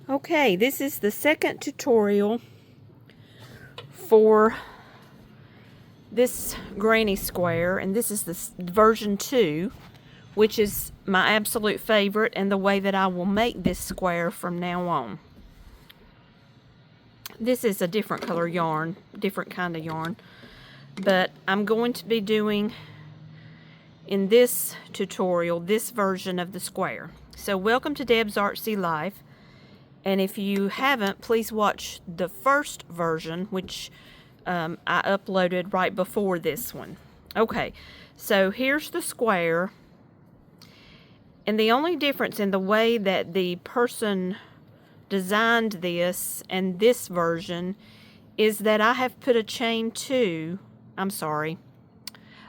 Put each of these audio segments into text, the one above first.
Okay, this is the second tutorial for this granny square, and this is the version 2, which is my absolute favorite and the way that I will make this square from now on. This is a different color yarn, different kind of yarn, but I'm going to be doing in this tutorial this version of the square. So welcome to Deb's Artsy Life. And if you haven't, please watch the first version, which I uploaded right before this one. Okay, so here's the square. And the only difference in the way that the person designed this and this version is that I have put a chain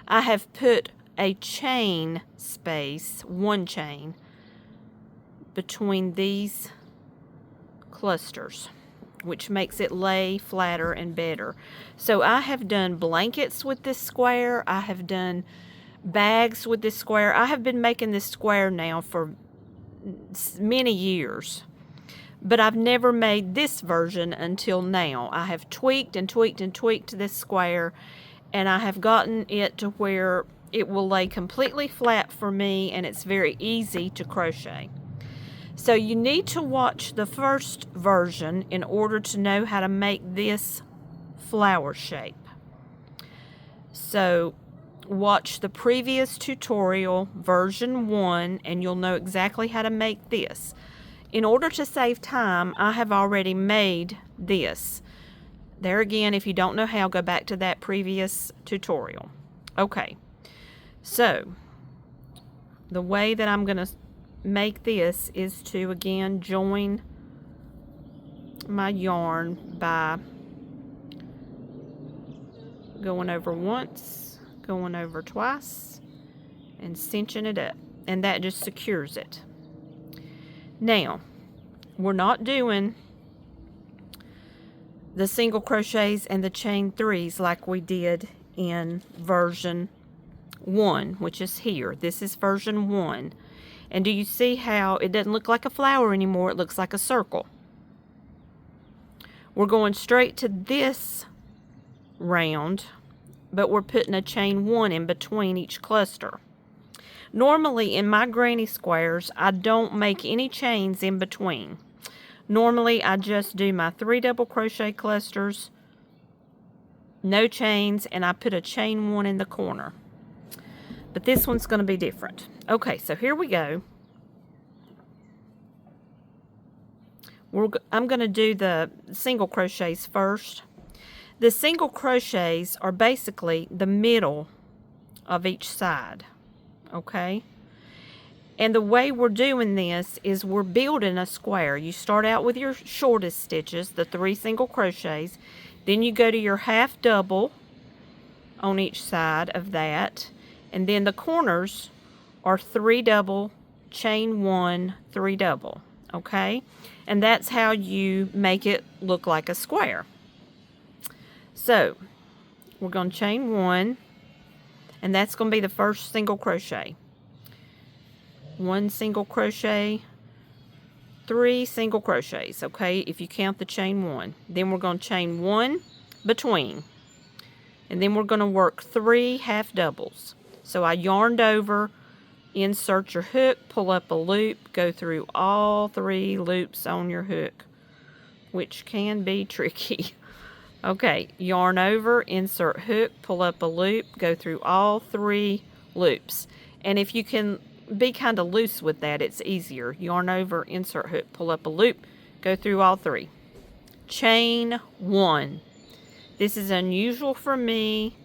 I have put a chain space, one chain, between these clusters, which makes it lay flatter and better. So I have done blankets with this square. I have done bags with this square. I have been making this square now for many years, but I've never made this version until now. I have tweaked and tweaked and tweaked this square, and I have gotten it to where it will lay completely flat for me, and it's very easy to crochet. So you need to watch the first version in order to know how to make this flower shape. So watch the previous tutorial, version 1, and you'll know exactly how to make this. In order to save time, I have already made this. There again, if you don't know how, go back to that previous tutorial. Okay, so the way that I'm going to make this is to again join my yarn by going over once, going over twice, and cinching it up, and that just secures it. Now we're not doing the single crochets and the chain 3s like we did in version 1, which is here. This is version 1. And do you see how it doesn't look like a flower anymore? It looks like a circle. We're going straight to this round, but we're putting a chain 1 in between each cluster. Normally in my granny squares, I don't make any chains in between. Normally I just do my 3 double crochet clusters, no chains, and I put a chain 1 in the corner. But this one's going to be different. Okay, so here we go. I'm going to do the single crochets first. The single crochets are basically the middle of each side. Okay? And the way we're doing this is we're building a square. You start out with your shortest stitches, the 3 single crochets. Then you go to your half double on each side of that. And then the corners are 3 double, chain 1, 3 double, okay? And that's how you make it look like a square. So we're going to chain 1, and that's going to be the first single crochet. 1 single crochet, 3 single crochets, okay, if you count the chain 1. Then we're going to chain 1 between, and then we're going to work 3 half doubles. So I yarned over, insert your hook, pull up a loop, go through all 3 loops on your hook, which can be tricky. Okay, yarn over, insert hook, pull up a loop, go through all 3 loops. And if you can be kind of loose with that, it's easier. Yarn over, insert hook, pull up a loop, go through all 3. Chain 1. This is unusual for me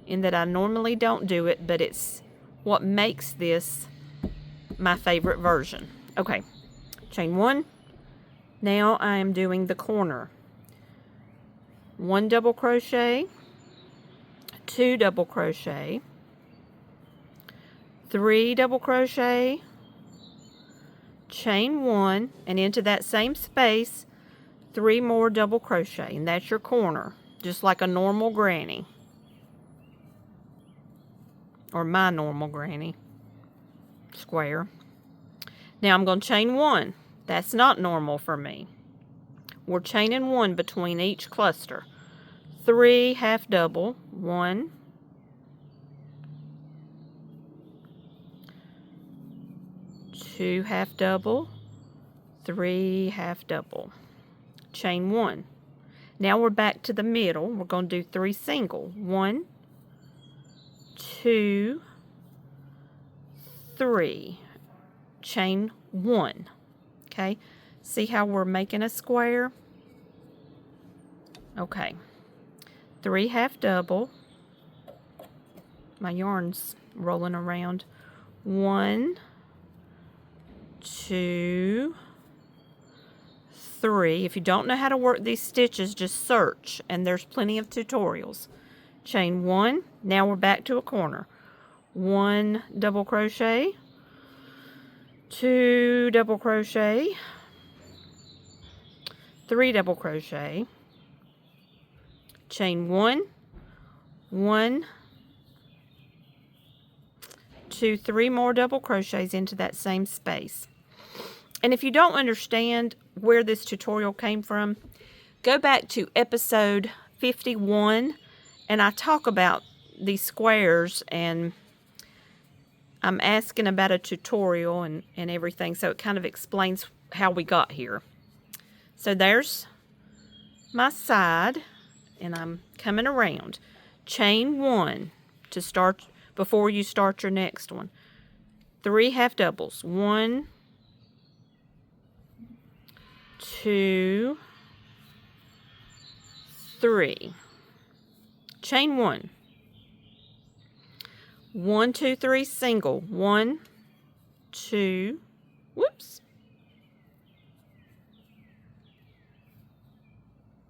in that I normally don't do it, but it's what makes this my favorite version. Okay, chain 1. Now I am doing the corner. 1 double crochet, 2 double crochet, 3 double crochet, chain 1, and into that same space 3 more double crochet, and that's your corner, just like a normal granny. Or my normal granny square. Now I'm going to chain 1. That's not normal for me. we're chaining 1 between each cluster. 3 half double, 1, 2 half double, 3 half double, chain 1. Now we're back to the middle. We're going to do 3 single. 1, 2, 3. Chain 1. Okay, see how we're making a square? Okay, 3 half double. My yarn's rolling around. 1, 2, 3. If you don't know how to work these stitches, just search, and there's plenty of tutorials. Chain 1. Now we're back to a corner. 1 double crochet, 2 double crochet, 3 double crochet, chain 1, 1, 2, 3 more double crochets into that same space. And if you don't understand where this tutorial came from, go back to episode 51, and I talk about these squares, and I'm asking about a tutorial and everything, so it kind of explains how we got here. So there's my side, and I'm coming around. Chain 1 to start before you start your next one. 3 half doubles. 1, 2, 3. Chain 1. 1, 2, 3 single. 1, 2, whoops.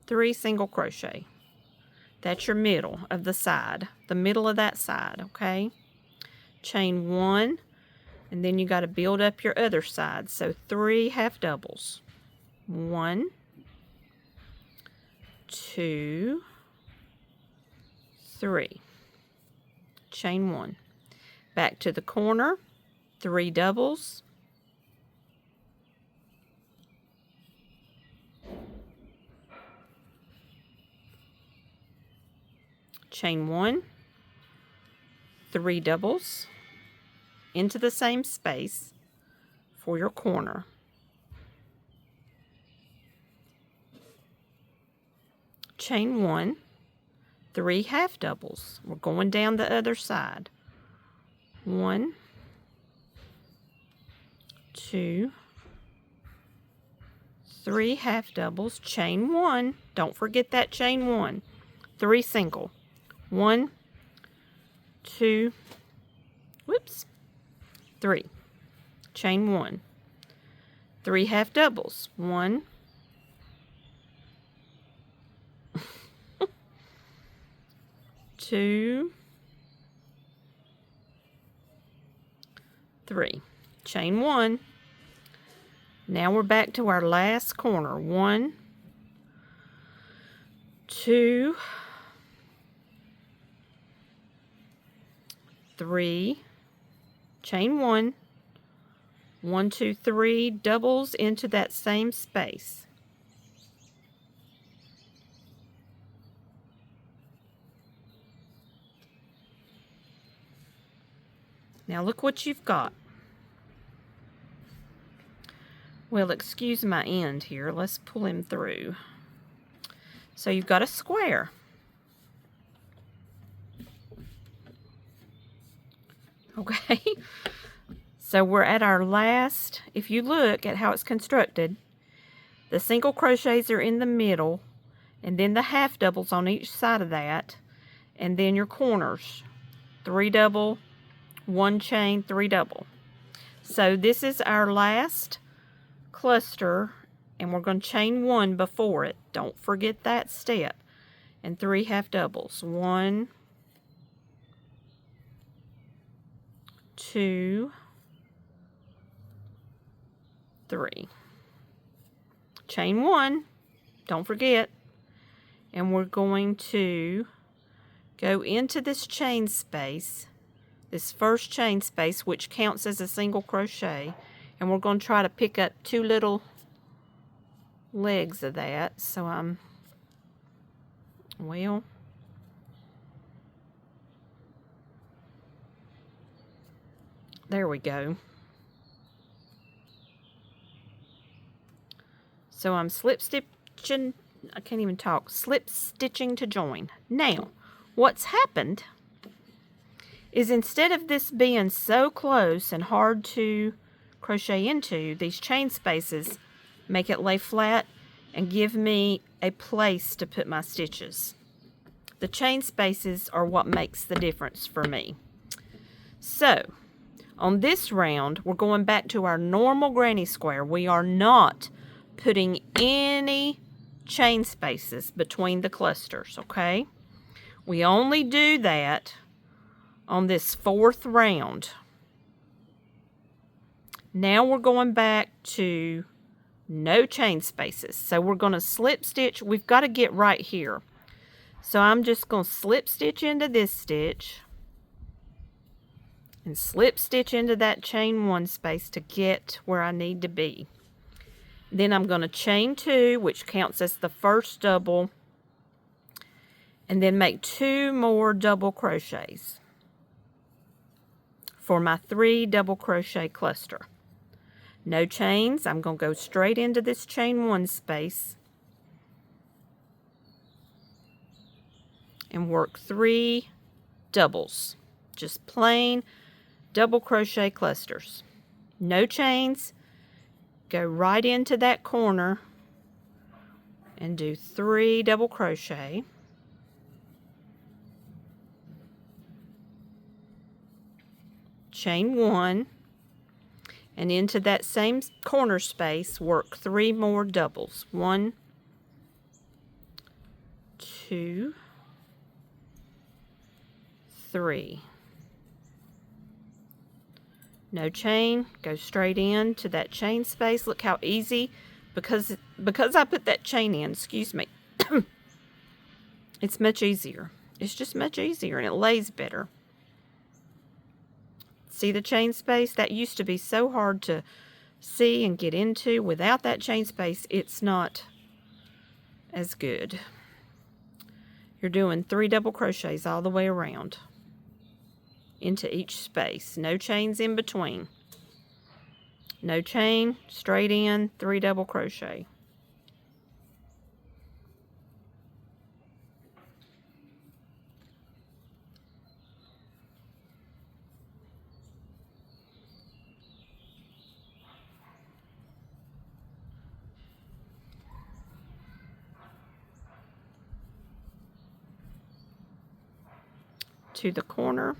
3 single crochet. That's your middle of the side, the middle of that side, okay? Chain 1, and then you got to build up your other side. So 3 half doubles. 1, 2, 3. Chain 1. Back to the corner, 3 doubles. Chain 1, 3 doubles into the same space for your corner. Chain 1, 3 half doubles. We're going down the other side. 1, 2, 3 half doubles. Chain 1. Don't forget that chain 1. 3 single. 1, 2, whoops, 3. Chain 1. 3 half doubles. 1, 2, 3. Chain 1. Now we're back to our last corner. 1, 2, 3, chain 1, 1, 2, 3 doubles into that same space. Now look what you've got. Well, excuse my end here. Let's pull him through. So you've got a square. Okay, so we're at our last. If you look at how it's constructed, the single crochets are in the middle, and then the half doubles on each side of that, and then your corners, 3 double, 1 chain, 3 double. So this is our last cluster, and we're going to chain 1 before it. Don't forget that step. And 3 half doubles. 1, 2, 3. Chain 1. Don't forget. And we're going to go into this chain space, this first chain space, which counts as a single crochet, and we're going to try to pick up 2 little legs of that. So well, there we go. So I'm slip stitching, I can't even talk, slip stitching to join. Now, what's happened is instead of this being so close and hard to crochet into, these chain spaces make it lay flat and give me a place to put my stitches. The chain spaces are what makes the difference for me. So, on this round, we're going back to our normal granny square. We are not putting any chain spaces between the clusters, okay? We only do that on this 4th round. Now we're going back to no chain spaces. So we're going to slip stitch. We've got to get right here. So I'm just going to slip stitch into this stitch and slip stitch into that chain 1 space to get where I need to be. Then I'm going to chain 2, which counts as the first double, and then make 2 more double crochets for my 3 double crochet cluster. No chains. I'm going to go straight into this chain 1 space and work 3 doubles, just plain double crochet clusters. No chains. Go right into that corner and do 3 double crochet. Chain 1, and into that same corner space work 3 more doubles. 1, 2, 3. No chain, go straight in to that chain space. Look how easy, because I put that chain in, excuse me, it's much easier. It's just much easier, and it lays better. See the chain space? That used to be so hard to see and get into. Without that chain space, it's not as good. You're doing 3 double crochets all the way around into each space. No chains in between. No chain, straight in, 3 double crochet. To the corner,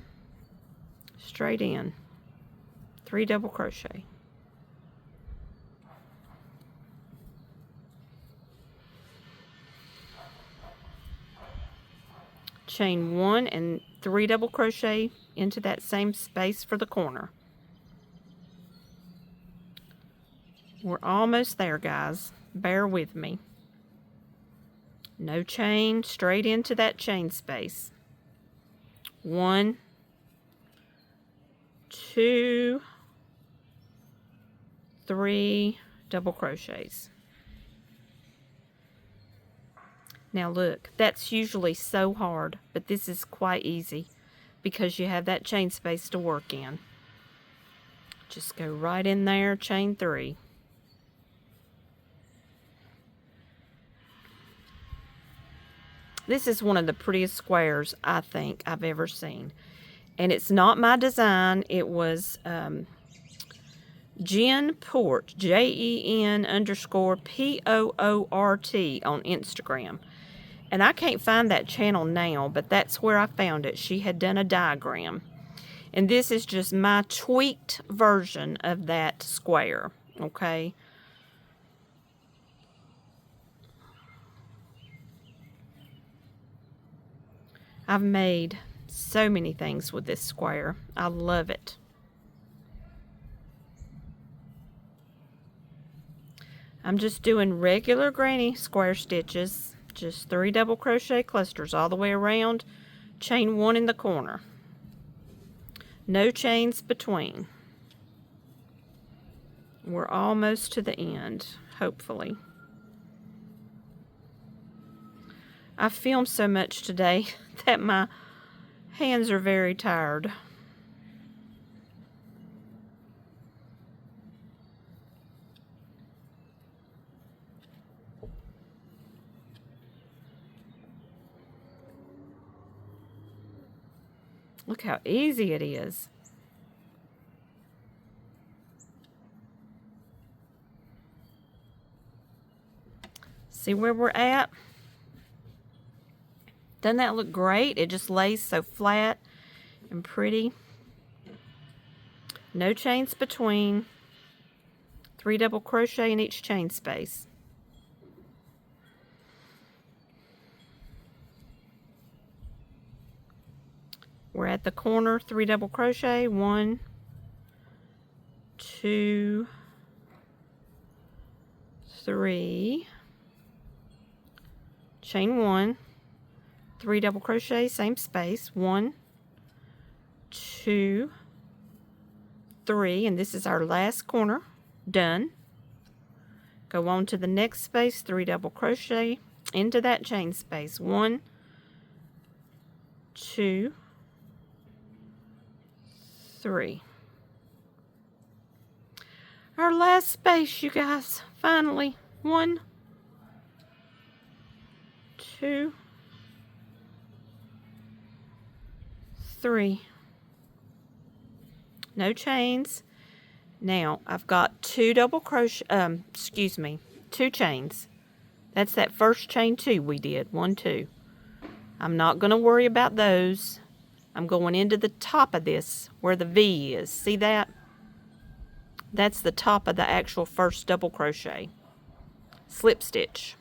straight in, 3 double crochet. Chain 1 and 3 double crochet into that same space for the corner. We're almost there, guys. Bear with me. No chain, straight into that chain space. 1, 2, 3 double crochets. Now look, that's usually so hard, but this is quite easy because you have that chain space to work in. Just go right in there, chain 3. This is one of the prettiest squares I think I've ever seen. And it's not my design. It was Jen Port, JEN_POORT on Instagram. And I can't find that channel now, but that's where I found it. She had done a diagram. And this is just my tweaked version of that square, okay? I've made so many things with this square. I love it. I'm just doing regular granny square stitches, just 3 double crochet clusters all the way around, chain 1 in the corner. No chains between. We're almost to the end, hopefully. I filmed so much today that my hands are very tired. Look how easy it is. See where we're at? Doesn't that look great? It just lays so flat and pretty. No chains between. 3 double crochet in each chain space. We're at the corner, 3 double crochet, 1, 2, 3, chain 1, 3 double crochet, same space, 1, 2, 3, and this is our last corner, done. Go on to the next space, 3 double crochet into that chain space, 1, 2, 3. Our last space, you guys, finally, 1, 2, 3. No chains. Now I've got 2 double crochet, 2 chains. That's that first chain 2 we did, 1, 2. I'm not going to worry about those. I'm going into the top of this where the V is. See that? That's the top of the actual first double crochet. Slip stitch.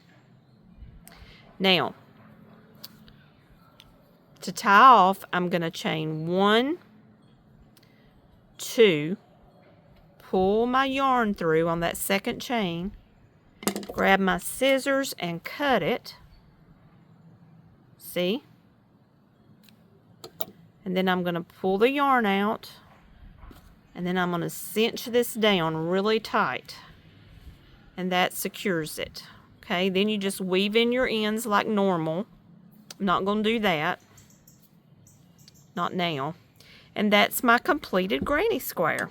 Now, to tie off, I'm going to chain 1, 2, pull my yarn through on that second chain, grab my scissors and cut it. See? And then I'm going to pull the yarn out, and then I'm going to cinch this down really tight, and that secures it. Okay, then you just weave in your ends like normal. I'm not going to do that. Not now. And that's my completed granny square.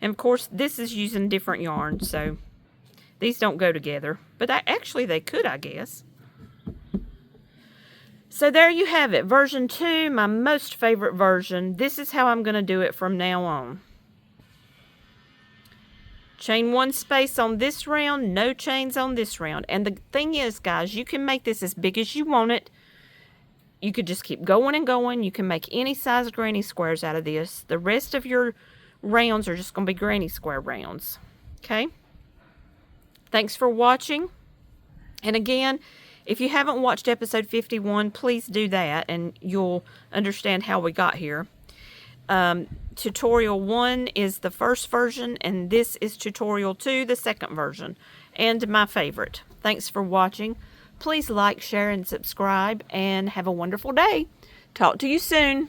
And of course, this is using different yarns, so these don't go together. But actually, they could, I guess. So there you have it. Version 2, my most favorite version. This is how I'm going to do it from now on. Chain 1 space on this round, no chains on this round. And the thing is, guys, you can make this as big as you want it. You could just keep going and going. You can make any size granny squares out of this. The rest of your rounds are just going to be granny square rounds. Okay? Thanks for watching. And again, if you haven't watched episode 51, please do that and you'll understand how we got here. Tutorial 1 is the first version, and this is tutorial 2, the second version, and my favorite. Thanks for watching. Please like, share, and subscribe, and have a wonderful day. Talk to you soon.